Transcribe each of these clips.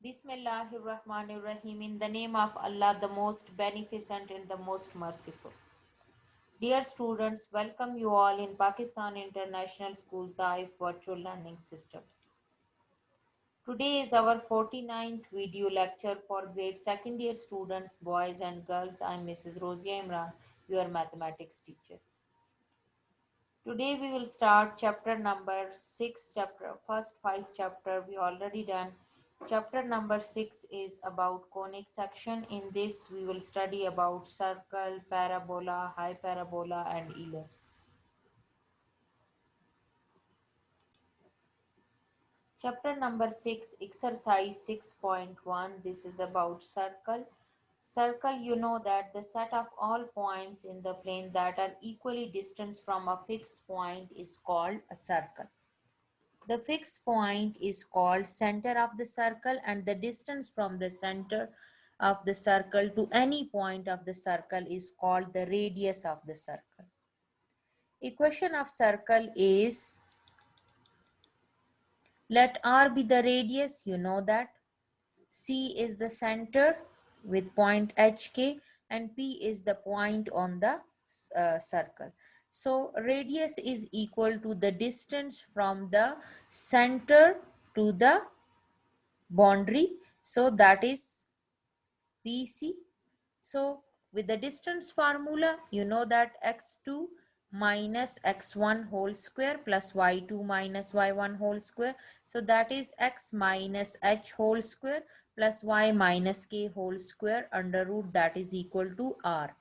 Bismillahirrahmanirrahim. In the name of Allah, the most beneficent and the most merciful. Dear students, welcome you all in Pakistan International School Taif Virtual Learning System. Today is our 49th video lecture for grade second year students, boys and girls. I am Mrs. Rosia Imran, your mathematics teacher. Today we will start chapter number 6. First 5 chapter we already done. Chapter number 6 is about conic section. In this we will study about circle, parabola, hyperbola and ellipse. Chapter number 6, exercise 6.1. This is about circle. Circle, you know that the set of all points in the plane that are equally distant from a fixed point is called a circle. The fixed point is called center of the circle, and the distance from the center of the circle to any point of the circle is called the radius of the circle. Equation of circle is, let R be the radius, you know that. C is the center with point HK, and P is the point on the circle. So radius is equal to the distance from the center to the boundary, so that is BC. So with the distance formula, you know that x2 minus x1 whole square plus y2 minus y1 whole square, so that is x minus h whole square plus y minus k whole square under root, that is equal to r.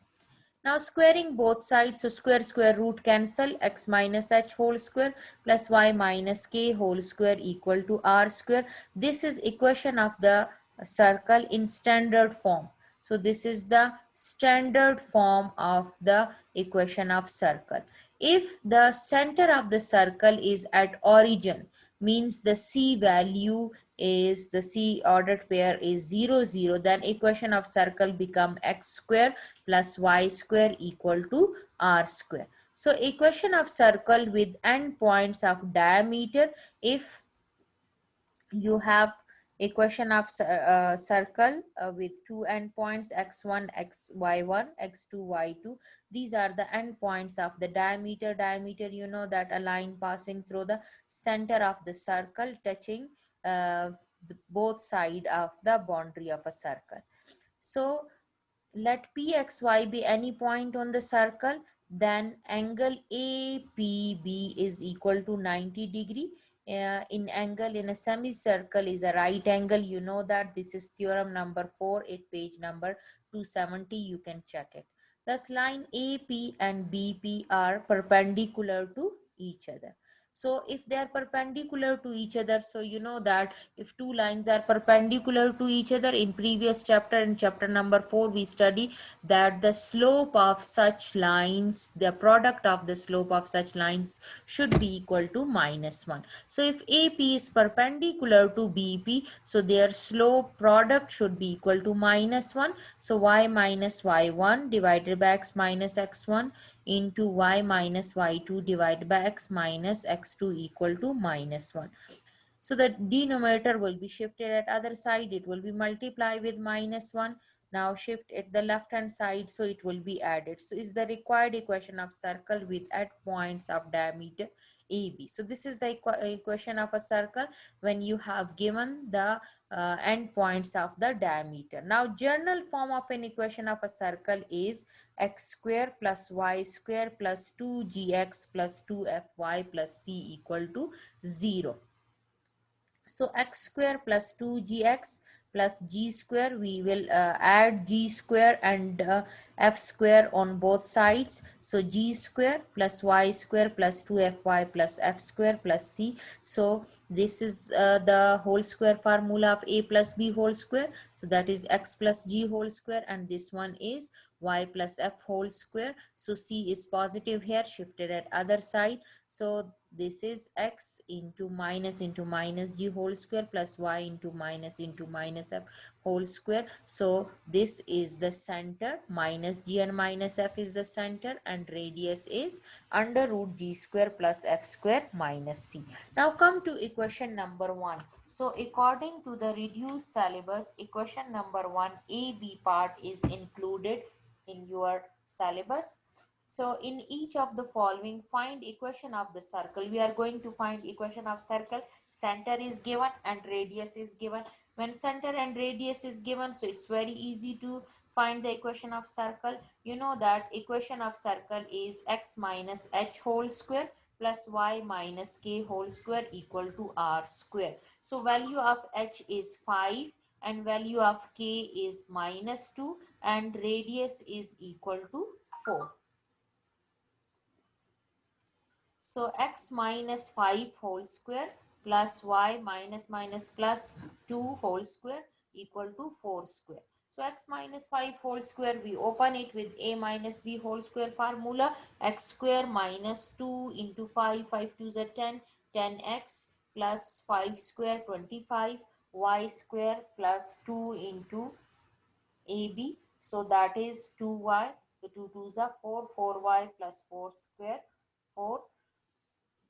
Now squaring both sides, so square root cancel, x minus h whole square plus y minus k whole square equal to r square. This is equation of the circle in standard form. So this is the standard form of the equation of circle. If the center of the circle is at origin, means the C value is, the C ordered pair is 0, 0, then equation of circle become x square plus y square equal to r square. So equation of circle with end points of diameter, if you have equation of circle with two endpoints x1 y1 x2 y2, these are the endpoints of the diameter. Diameter, you know that a line passing through the center of the circle touching both side of the boundary of a circle. So let pxy be any point on the circle, then angle APB is equal to 90 degree. In angle in a semicircle is a right angle, you know that. This is theorem number 4 at page number 270, you can check it. Thus line AP and BP are perpendicular to each other. So if they are perpendicular to each other, so you know that if two lines are perpendicular to each other, in previous chapter, in chapter number 4, we study that the slope of such lines, the product of the slope of such lines should be equal to -1. So if AP is perpendicular to BP, so their slope product should be equal to -1. So y minus y1 divided by x minus x1 into y minus y2 divided by x minus x2 equal to -1. So the denominator will be shifted at other side. It will be multiplied with -1. Now shift at the left hand side, so it will be added. So is the required equation of circle with at points of diameter AB. So this is the equation of a circle when you have given the end points of the diameter. Now general form of an equation of a circle is x square plus y square plus 2gx plus 2fy plus c equal to 0. So x square plus 2gx plus g square, we will add g square and f square on both sides. So g square plus y square plus 2fy plus f square plus c. So this is the whole square formula of a plus b whole square. So that is x plus g whole square, and this one is y plus f whole square. So c is positive here, shifted at other side. So this is x into minus g whole square plus y into minus f whole square. So this is the center, minus g and minus f is the center, and radius is under root g square plus f square minus c. Now come to equation number 1. So according to the reduced syllabus, equation number 1 AB part is included in your syllabus. So in each of the following, find equation of the circle. We are going to find equation of circle. Center is given and radius is given. When center and radius is given, so it's very easy to find the equation of circle. You know that equation of circle is x minus h whole square plus y minus k whole square equal to r square. So value of h is 5 and value of k is minus 2 and radius is equal to 4. So x minus 5 whole square plus y minus minus plus 2 whole square equal to 4 square. So x minus 5 whole square, we open it with a minus b whole square formula. X square minus 2 into 5, 5 2s are 10, 10x plus 5 square 25, y square plus 2 into ab. So that is 2y, the 2 2s are 4, 4y plus 4 square, 4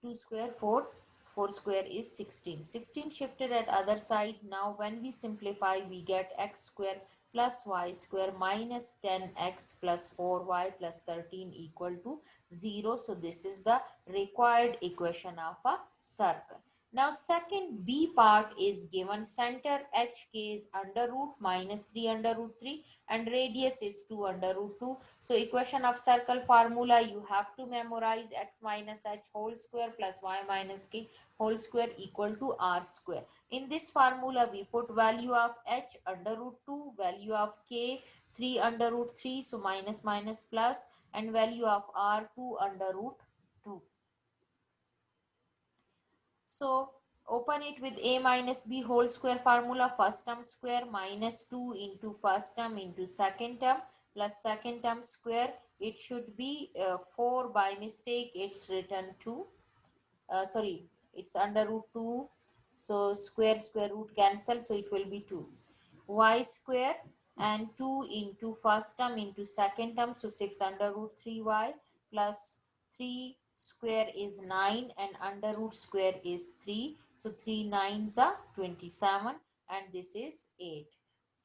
2 square 4, 4 square is 16, 16 shifted at other side. Now when we simplify, we get x square plus y square minus 10x plus 4y plus 13 equal to 0. So this is the required equation of a circle. Now second B part is given. Center HK is under root minus 3 under root 3 and radius is 2 under root 2. So equation of circle formula, you have to memorize x minus h whole square plus y minus k whole square equal to r square. In this formula, we put value of h under root 2, value of k 3 under root 3, so minus minus plus, and value of r 2 under root 2. So open it with a minus b whole square formula. First term square minus 2 into first term into second term plus second term square. It should be 4 by mistake. It's written 2. Sorry, it's under root 2. So square root cancel. So it will be 2. Y square and 2 into first term into second term, so 6 under root 3y plus 3 square is 9 and under root square is 3, so 3 nines are 27 and this is 8.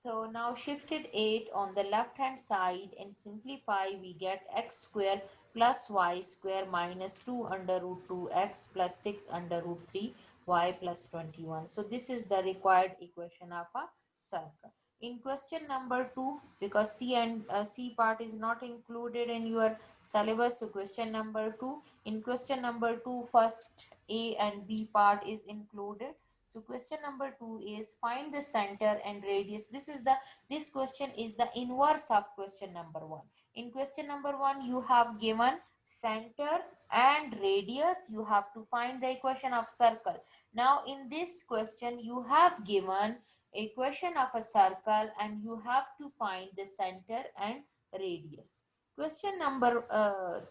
So now shifted 8 on the left hand side and simplify, we get x square plus y square minus 2 under root 2x plus 6 under root 3 y plus 21. So this is the required equation of a circle. In question number 2, because C and C part is not included in your syllabus, so question number 2, in question number 2, first A and B part is included. So question number 2 is find the center and radius. This question is the inverse of question number 1. In question number 1, you have given center and radius. You have to find the equation of circle. Now in this question, you have given equation of a circle and you have to find the center and radius. Question number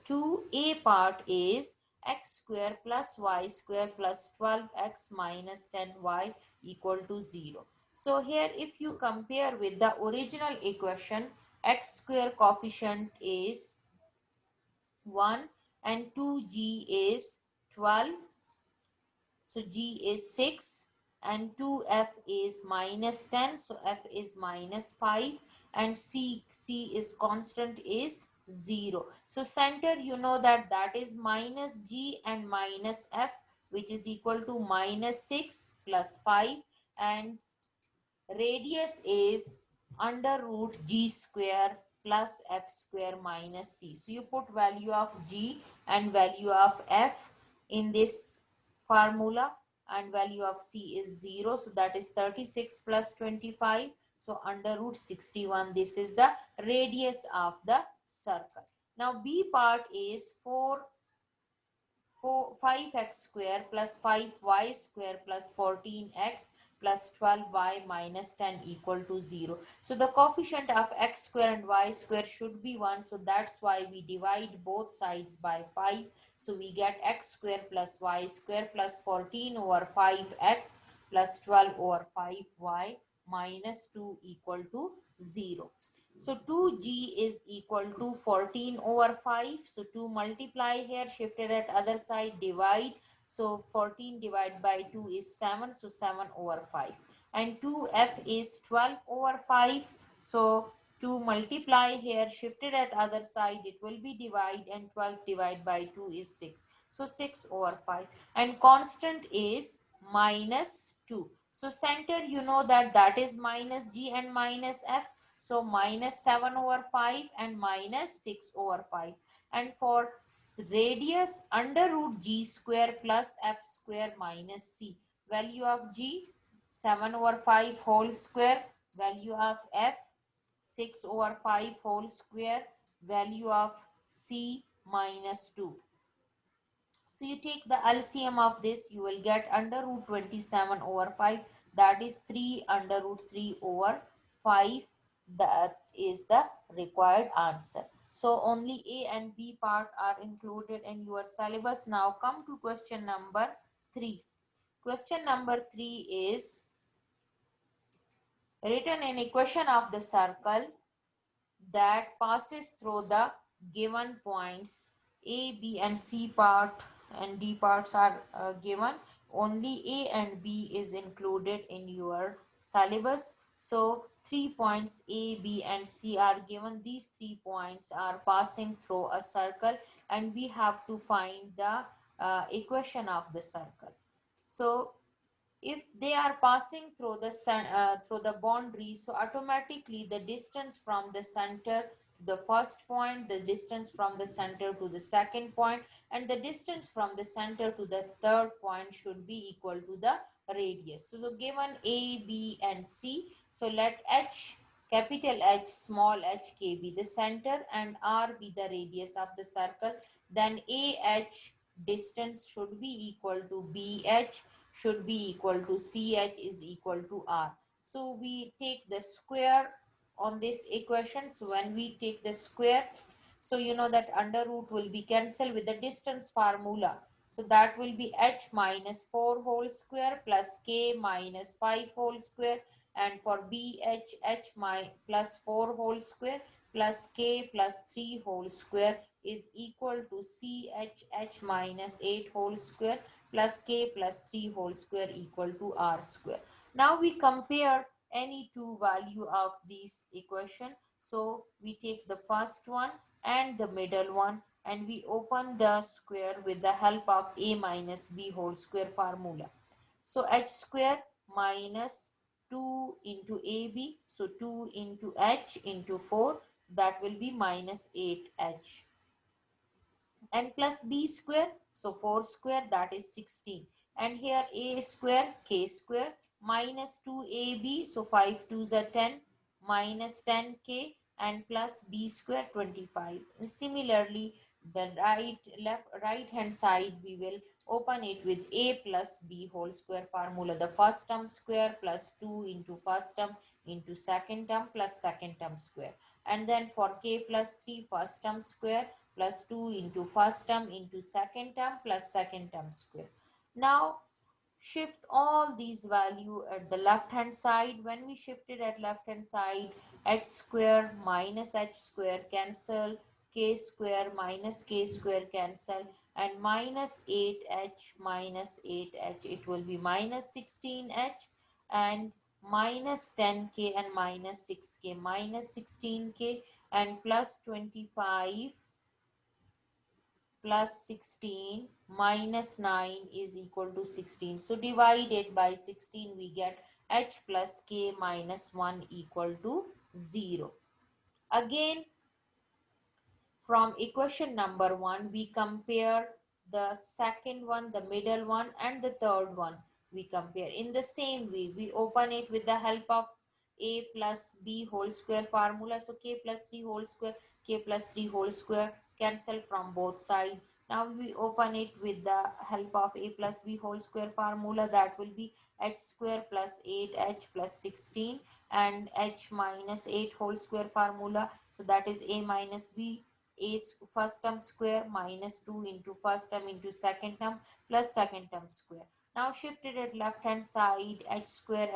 2, A part is x square plus y square plus 12x minus 10y equal to 0. So here if you compare with the original equation, x square coefficient is 1 and 2g is 12. So G is 6 and 2F is minus 10. So F is minus 5 and C is constant is 0. So center, you know that is minus G and minus F, which is equal to minus 6 plus 5, and radius is under root G square plus F square minus C. So you put value of G and value of F in this formula and value of C is 0. So that is 36 plus 25. So under root 61, this is the radius of the circle. Now B part is 5x square plus 5y square plus 14x plus 12y minus 10 equal to 0. So the coefficient of x square and y square should be 1. So that's why we divide both sides by 5. So we get x square plus y square plus 14 over 5x plus 12 over 5y minus 2 equal to 0. So 2g is equal to 14 over 5. So 2 multiply here, shifted at other side, divide. So 14 divided by 2 is 7. So 7 over 5. And 2f is 12 over 5. So to multiply here, shifted at other side, it will be divide, and 12 divided by 2 is 6. So 6 over 5. And constant is minus 2. So center, you know that is minus g and minus f. So minus 7 over 5 and minus 6 over 5. And for radius, under root g square plus f square minus c. Value of g, 7 over 5 whole square. Value of f, 6 over 5 whole square. Value of c, minus 2. So you take the LCM of this, you will get under root 27 over 5. That is 3 under root 3 over 5. That is the required answer. So only A and B part are included in your syllabus. Now come to question number 3. Question number 3 is written in equation of the circle that passes through the given points. A, B and C part and D parts are given. Only A and B is included in your syllabus. So 3 points A, B and C are given. These 3 points are passing through a circle, and we have to find the equation of the circle. So if they are passing through the boundary, so automatically the distance from the center to the first point, the distance from the center to the second point, and the distance from the center to the third point should be equal to the radius. So given A, B and C, so let H, capital H, small h k be the center and R be the radius of the circle. Then AH distance should be equal to BH should be equal to CH is equal to R. So we take the square on this equation. So when we take the square, so you know that under root will be cancelled with the distance formula. So that will be h minus 4 whole square plus k minus 5 whole square, and for BH, h plus 4 whole square plus k plus 3 whole square is equal to CH, h minus 8 whole square plus k plus 3 whole square equal to r square. Now we compare any two value of this equation. So we take the first one and the middle one, and we open the square with the help of a minus b whole square formula. So h square minus 2 into ab, so 2 into h into 4, that will be minus 8h, and plus b square, so 4 square, that is 16, and here a square k square minus 2ab, so 5 2s are 10, minus 10k, and plus b square 25. And similarly, the right hand side we will open it with a plus b whole square formula. The first term square plus 2 into first term into second term plus second term square, and then for k plus 3, first term square plus 2 into first term into second term plus second term square. Now shift all these value at the left hand side. When we shift it at left hand side, h square minus h square cancel, k square minus k square cancel, and minus 8h minus 8h, it will be minus 16h, and minus 10k and minus 6k minus 16k, and plus 25 plus 16 minus 9 is equal to 16. So divided by 16, we get h plus k minus 1 equal to 0. Again, from equation number 1, we compare the second one, the middle one, and the third one. We compare in the same way. We open it with the help of a plus b whole square formula. So k plus 3 whole square, k plus 3 whole square cancel from both sides. Now we open it with the help of a plus b whole square formula. That will be h square plus 8h plus 16, and h minus 8 whole square formula. So that is a minus b, a first term square minus 2 into first term into second term plus second term square. Now shifted at left hand side, h square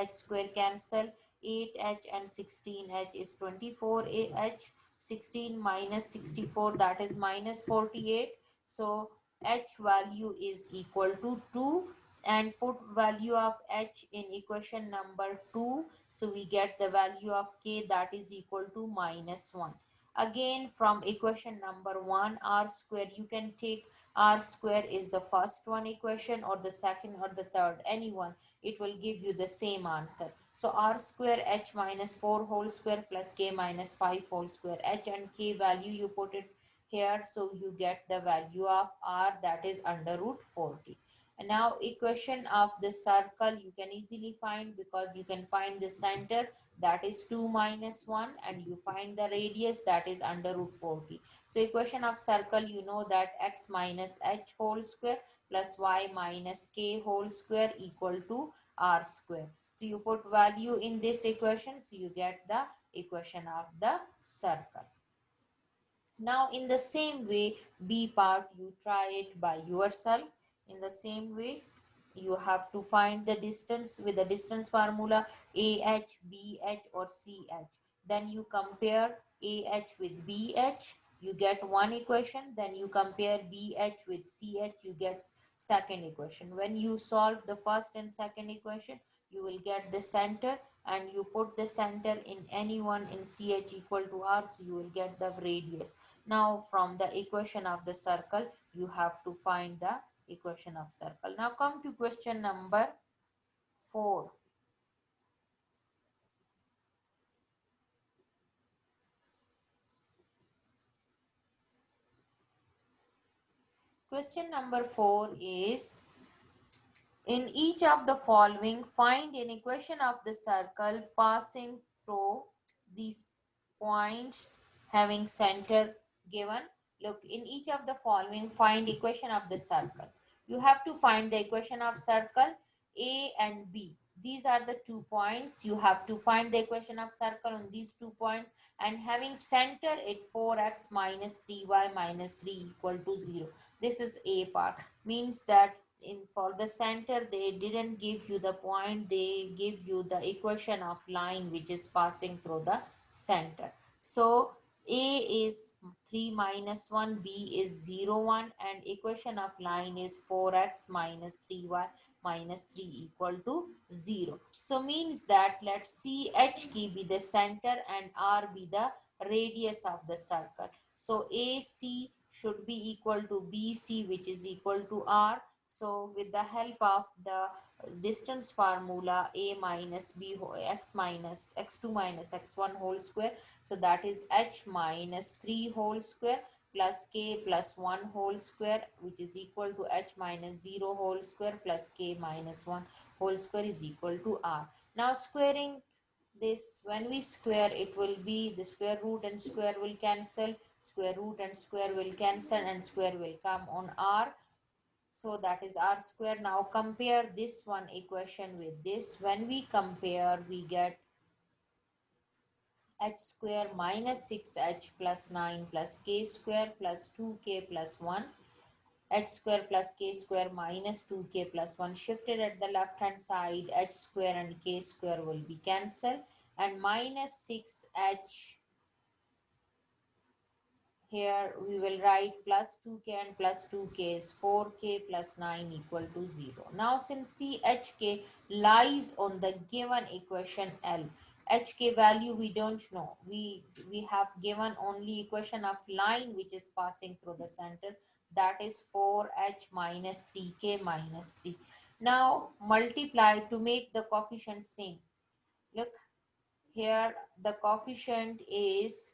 cancel, 8h and 16h is 24h, 16 minus 64, that is minus 48. So h value is equal to 2 and put value of h in equation number 2, so we get the value of k that is equal to -1. Again from equation number 1 r square, you can take r square is the first one equation or the second or the third, anyone, it will give you the same answer. So r square h minus 4 whole square plus k minus 5 whole square, h and k value you put it here, so you get the value of r that is under root 40. And now equation of the circle you can easily find, because you can find the center that is 2 minus 1 and you find the radius that is under root 40. So equation of circle, you know that x minus h whole square plus y minus k whole square equal to r square. So you put value in this equation, so you get the equation of the circle. Now in the same way, B part you try it by yourself. In the same way, you have to find the distance with the distance formula AH, BH or CH. Then you compare AH with BH, you get one equation. Then you compare BH with CH, you get second equation. When you solve the first and second equation, you will get the center, and you put the center in any one in CH equal to R, so you will get the radius. Now from the equation of the circle, you have to find the equation of circle. Now come to question number 4. Question number 4 is, in each of the following, find an equation of the circle passing through these points having center given. Look, in each of the following, find equation of the circle. You have to find the equation of circle A and B. These are the 2 points. You have to find the equation of circle on these 2 points, and having center at 4x minus 3y minus 3 equal to 0. This is A part. Means that in for the center they didn't give you the point, they give you the equation of line which is passing through the center. So A is 3 minus 1, B is 0 1, and equation of line is 4x minus 3y minus 3 equal to 0. So means that let CH key be the center and R be the radius of the circle. So AC should be equal to BC, which is equal to R. So with the help of the distance formula, a minus b x minus x2 minus x1 whole square, so that is h minus 3 whole square plus k plus 1 whole square, which is equal to h minus 0 whole square plus k minus 1 whole square is equal to r. Now squaring this, when we square, it will be the square root and square will cancel, square root and square will cancel, and square will come on r. So that is r square. Now compare this one equation with this. When we compare, we get h square minus 6h plus 9 plus k square plus 2k plus 1, h square plus k square minus 2k plus 1. Shifted at the left hand side, h square and k square will be cancelled, and minus 6h, here we will write plus 2k and plus 2k is 4k plus 9 equal to 0. Now since CHK lies on the given equation L, HK value we don't know. We have given only equation of line which is passing through the center, that is 4h minus 3k minus 3. Now multiply to make the coefficient same. Look, here the coefficient is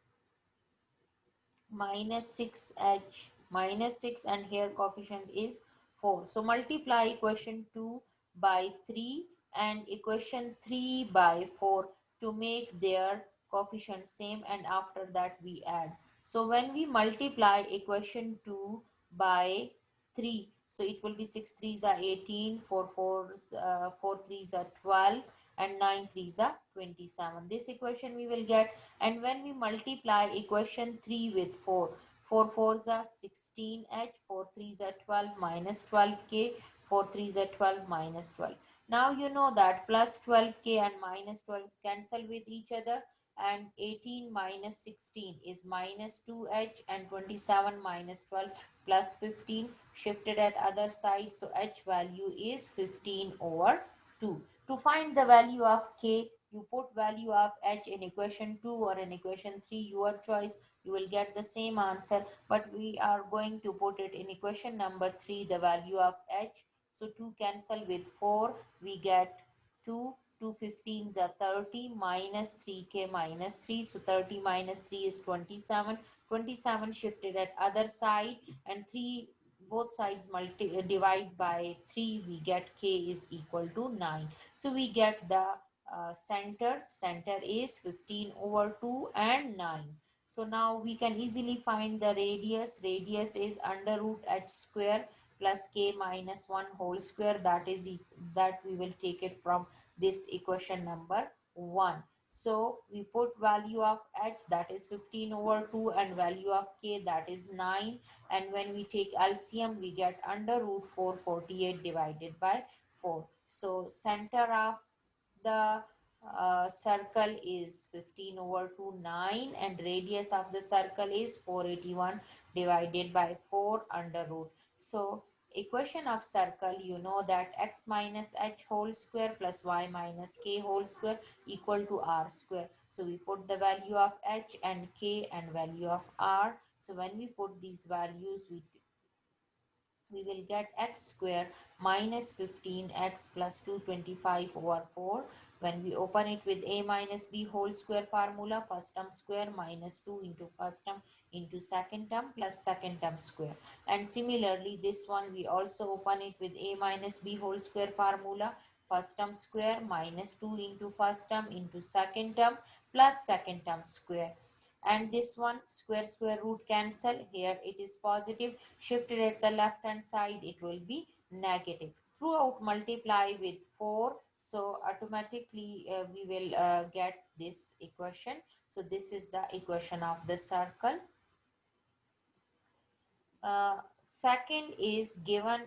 minus 6h minus 6, and here coefficient is 4. So multiply equation 2 by 3 and equation 3 by 4 to make their coefficient same, and after that we add. So when we multiply equation 2 by 3, so it will be 6 3s are 18, 4 3s are 12, and 9 3s are 27. This equation we will get. And when we multiply equation 3 with 4, 4 4s are 16h, 4 3s are 12 minus 12k, 4 3s are 12 minus 12. Now you know that plus 12k and minus 12 cancel with each other. and 18 minus 16 is minus 2h, and 27 minus 12 plus 15 shifted at other side, so h value is 15 over 2. To find the value of k, you put value of h in equation 2 or in equation 3, your choice, you will get the same answer, but we are going to put it in equation number 3, the value of h. So 2 cancel with 4, we get 2, 2 15s are 30 minus 3k minus 3. So 30 minus 3 is 27. 27 shifted at other side, and 3 both sides divide by 3, we get k is equal to 9. So we get the center is 15 over 2 and 9. So now we can easily find the radius is under root h square plus k minus 1 whole square, that we will take it from this equation number 1. So we put value of h, that is 15 over 2, and value of k, that is 9, and when we take LCM we get under root 448 divided by 4. So center of the circle is 15 over 2 9, and radius of the circle is 481 divided by 4 under root. So equation of circle, you know that x minus h whole square plus y minus k whole square equal to r square. So we put the value of h and k and value of r. So when we put these values, we will get x square minus 15x plus 225 over 4. When we open it with a minus b whole square formula, first term square minus 2 into first term into second term plus second term square. And similarly, this one we also open it with a minus b whole square formula, first term square minus 2 into first term into second term plus second term square. And this one square root cancel, here it is positive, shifted at the left hand side it will be negative. Throughout multiply with 4, so automatically we will get this equation. So this is the equation of the circle. Second is given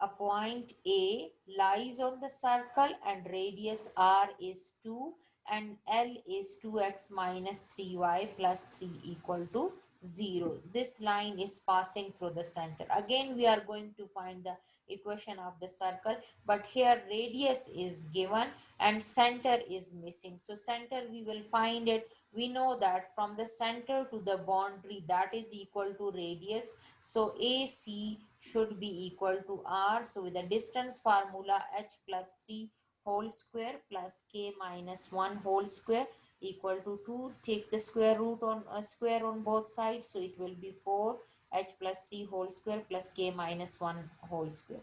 a point A lies on the circle and radius R is 2 and L is 2x minus 3y plus 3 equal to 0. This line is passing through the center. Again, we are going to find the equation of the circle, but here radius is given and center is missing. So center we will find it. We know that from the center to the boundary, that is equal to radius. So AC should be equal to R. So with the distance formula, h plus 3 whole square plus k minus 1 whole square equal to 2. Take the square root on square on both sides. So it will be 4 h plus 3 whole square plus k minus 1 whole square.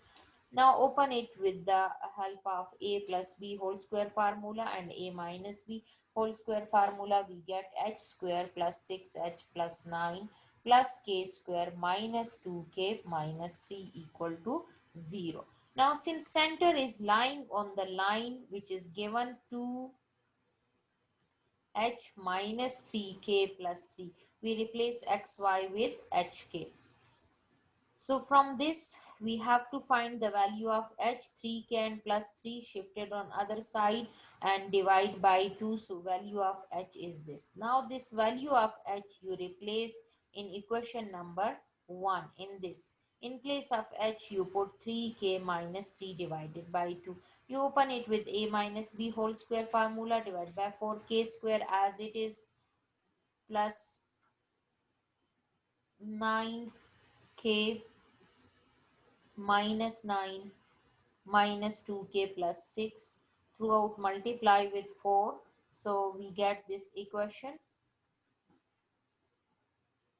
Now open it with the help of a plus b whole square formula and a minus b whole square formula. We get h square plus 6h plus 9 plus k square minus 2k minus 3 equal to 0. Now since center is lying on the line which is given to h minus 3k plus 3, we replace xy with hk. So from this, we have to find the value of h. 3k and plus 3 shifted on other side and divide by 2. So value of h is this. Now this value of h you replace in equation number 1 in this. In place of h, you put 3k minus 3 divided by 2. You open it with a minus b whole square formula divided by 4k square as it is plus 9k minus 9 minus 2k plus 6, throughout multiply with 4. So we get this equation.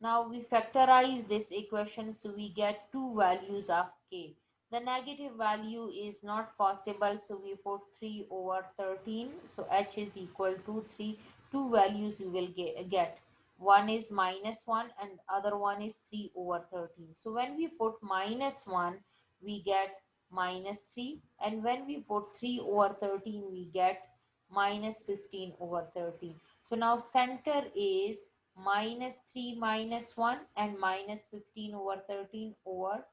Now we factorize this equation, so we get two values of k. The negative value is not possible, so we put 3 over 13. So h is equal to 3. Two values we will get. One is minus 1 and other one is 3 over 13. So when we put minus 1, we get minus 3, and when we put 3 over 13, we get minus 15 over 13. So now center is minus 3 minus 1 and minus 15 over 13 over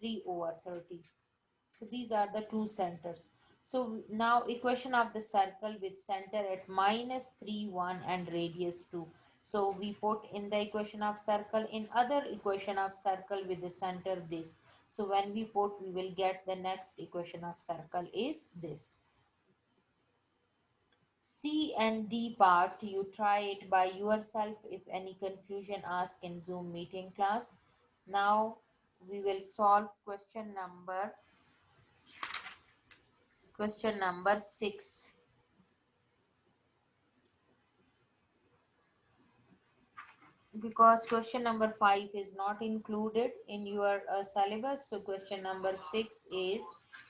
3 over 13. So these are the two centers. So now equation of the circle with center at minus 3, 1 and radius 2. So we put in the equation of circle, in other equation of circle with the center this. So when we put, we will get the next equation of circle is this. C and D part, you try it by yourself. If any confusion, ask in Zoom meeting class. Now we will solve question number 6. Because question number 5 is not included in your syllabus, so question number 6 is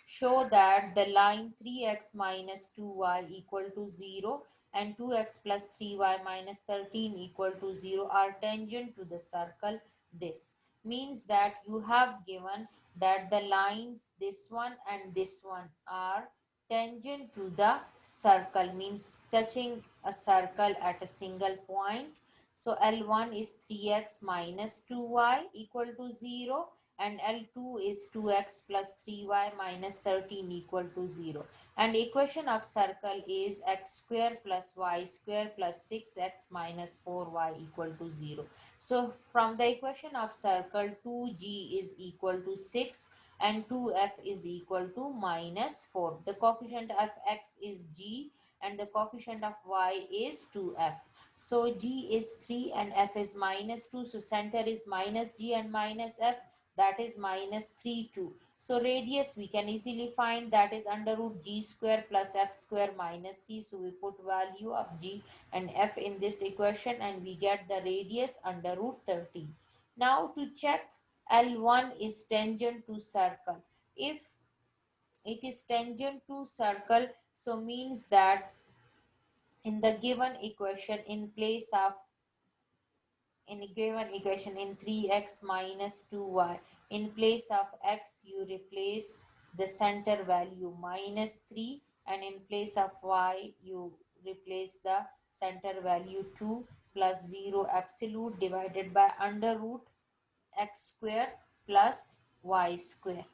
show that the line 3x minus 2y equal to 0 and 2x plus 3y minus 13 equal to 0 are tangent to the circle. This means that you have given that the lines this one and this one are tangent to the circle, means touching a circle at a single point. So L1 is 3x minus 2y equal to 0 and L2 is 2x plus 3y minus 13 equal to 0. And equation of circle is x square plus y square plus 6x minus 4y equal to 0. So from the equation of circle, 2g is equal to 6 and 2f is equal to minus 4. The coefficient of x is g and the coefficient of y is 2f. So G is 3 and F is minus 2. So center is minus G and minus F, that is minus 3, 2. So radius we can easily find, that is under root G square plus F square minus C. So we put value of G and F in this equation and we get the radius under root 13. Now to check, L1 is tangent to circle. If it is tangent to circle, so means that in the given equation, in 3x minus 2y, in place of x you replace the center value minus 3 and in place of y you replace the center value 2 plus 0 absolute divided by under root x square plus y square.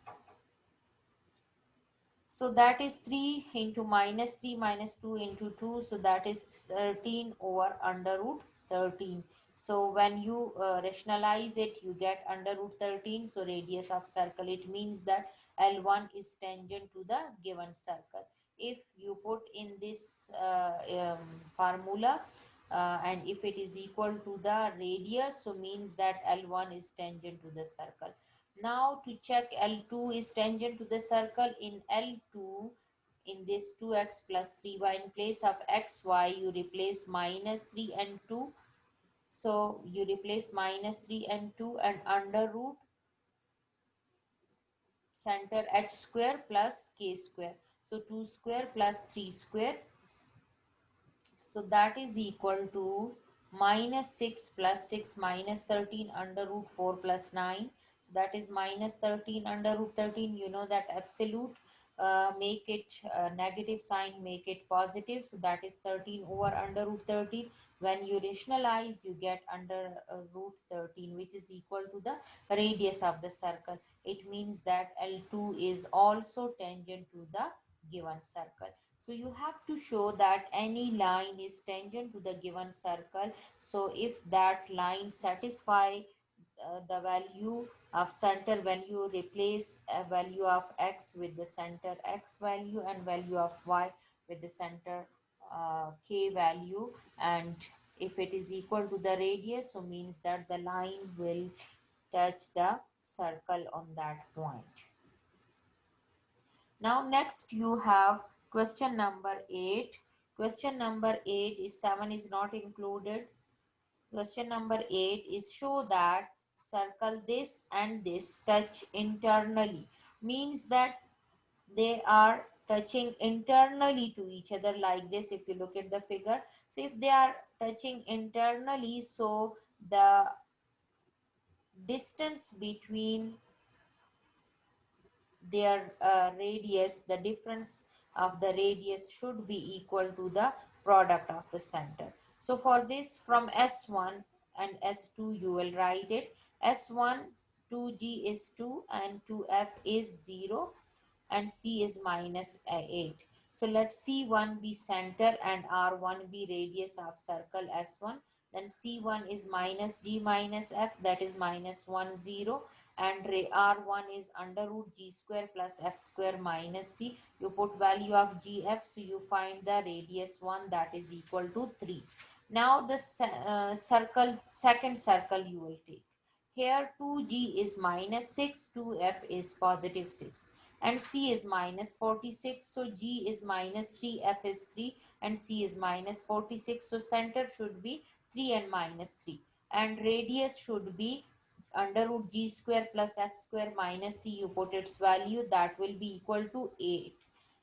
So that is 3 into minus 3 minus 2 into 2. So that is 13 over under root 13. So when you rationalize it, you get under root 13. So radius of circle, it means that L1 is tangent to the given circle. If you put in this formula and if it is equal to the radius, so means that L1 is tangent to the circle. Now to check L2 is tangent to the circle, in L2, in this 2x plus 3y, in place of xy you replace minus 3 and 2. So you replace minus 3 and 2 and under root center h square plus k square. So 2 square plus 3 square. So that is equal to minus 6 plus 6 minus 13 under root 4 plus 9. That is minus 13 under root 13. You know that absolute, make it negative sign, make it positive. So that is 13 over under root 13. When you rationalize, you get under root 13, which is equal to the radius of the circle. It means that L2 is also tangent to the given circle. So you have to show that any line is tangent to the given circle. So if that line satisfy the value of center, when you replace a value of x with the center x value and value of y with the center k value, and if it is equal to the radius, so means that the line will touch the circle on that point. Now next you have question number 8. Question number 8 is 7 is not included. Question number 8 is show that circle this and this touch internally. Means that they are touching internally to each other like this, if you look at the figure. So if they are touching internally, so the distance between their radius, the difference of the radius should be equal to the product of the center. So for this, from S1 and S2 you will write it. S1 2G is 2 and 2F is 0, and C is minus 8. So let C1 be center and R1 be radius of circle S1. Then C1 is minus G minus F, that is minus 1 0, and R1 is under root G square plus F square minus C. You put value of GF, so you find the radius 1, that is equal to 3. Now the second circle you will take. Here 2G is minus 6, 2F is positive 6, and C is minus 46. So G is minus 3, F is 3, and C is minus 46. So center should be 3 and minus 3. And radius should be under root G square plus F square minus C. You put its value, that will be equal to 8.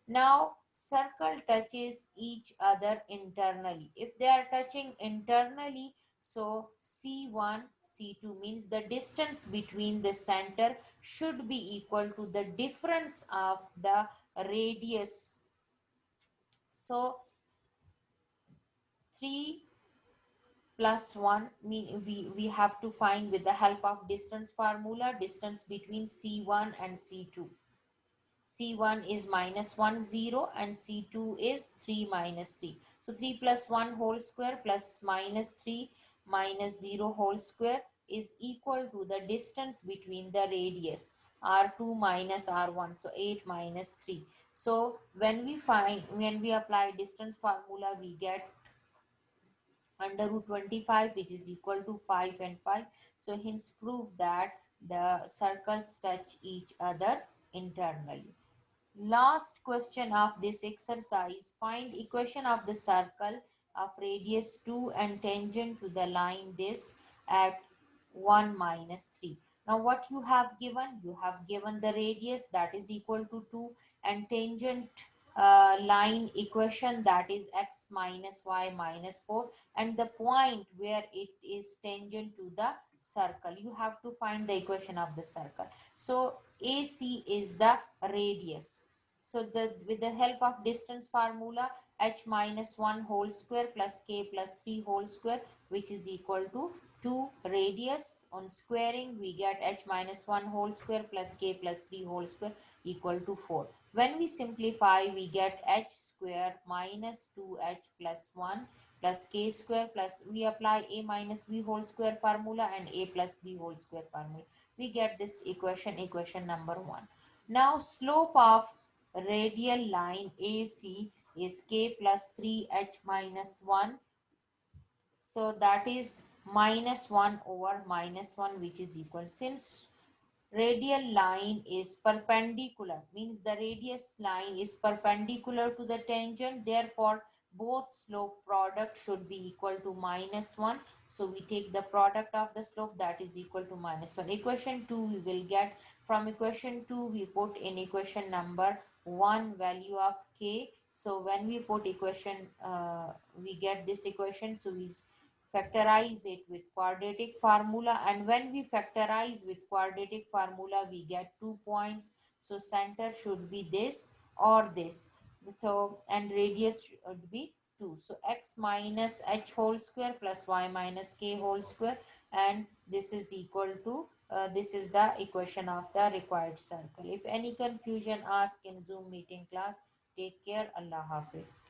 Now circle touches each other internally. If they are touching internally, so C1, C2 means the distance between the center should be equal to the difference of the radius. So 3 plus 1 mean we have to find with the help of distance formula distance between C1 and C2. C1 is minus 1 0 and C2 is 3 minus 3. So 3 plus 1 whole square plus minus 3 minus 0 whole square is equal to the distance between the radius R2 minus R1. So 8 minus 3. So when we apply distance formula, we get under root 25, which is equal to 5 and 5. So hence prove that the circles touch each other internally. Last question of this exercise, find equation of the circle of radius 2 and tangent to the line this at 1 minus 3. Now what you have given? You have given the radius, that is equal to 2, and tangent line equation, that is x minus y minus 4, and the point where it is tangent to the circle. You have to find the equation of the circle. So AC is the radius. So with the help of distance formula, h minus 1 whole square plus k plus 3 whole square, which is equal to 2 radius. On squaring, we get h minus 1 whole square plus k plus 3 whole square equal to 4. When we simplify, we get h square minus 2h plus 1 plus k square plus, we apply a minus b whole square formula and a plus b whole square formula. We get this equation number 1. Now slope of radial line AC is k plus 3h minus 1. So that is minus 1 over minus 1, which is equal. Since radial line is perpendicular, means the radius line is perpendicular to the tangent, therefore both slope product should be equal to minus 1. So we take the product of the slope, that is equal to minus 1. Equation 2 we will get. From equation 2 we put in equation number 1 value of k. So when we put equation, we get this equation, so we factorize it with quadratic formula, and when we factorize with quadratic formula, we get 2 points. So center should be this or this. So and radius should be 2. So x minus h whole square plus y minus k whole square, and this is equal to this is the equation of the required circle. If any confusion, ask in Zoom meeting class. Take care. Allah Hafiz.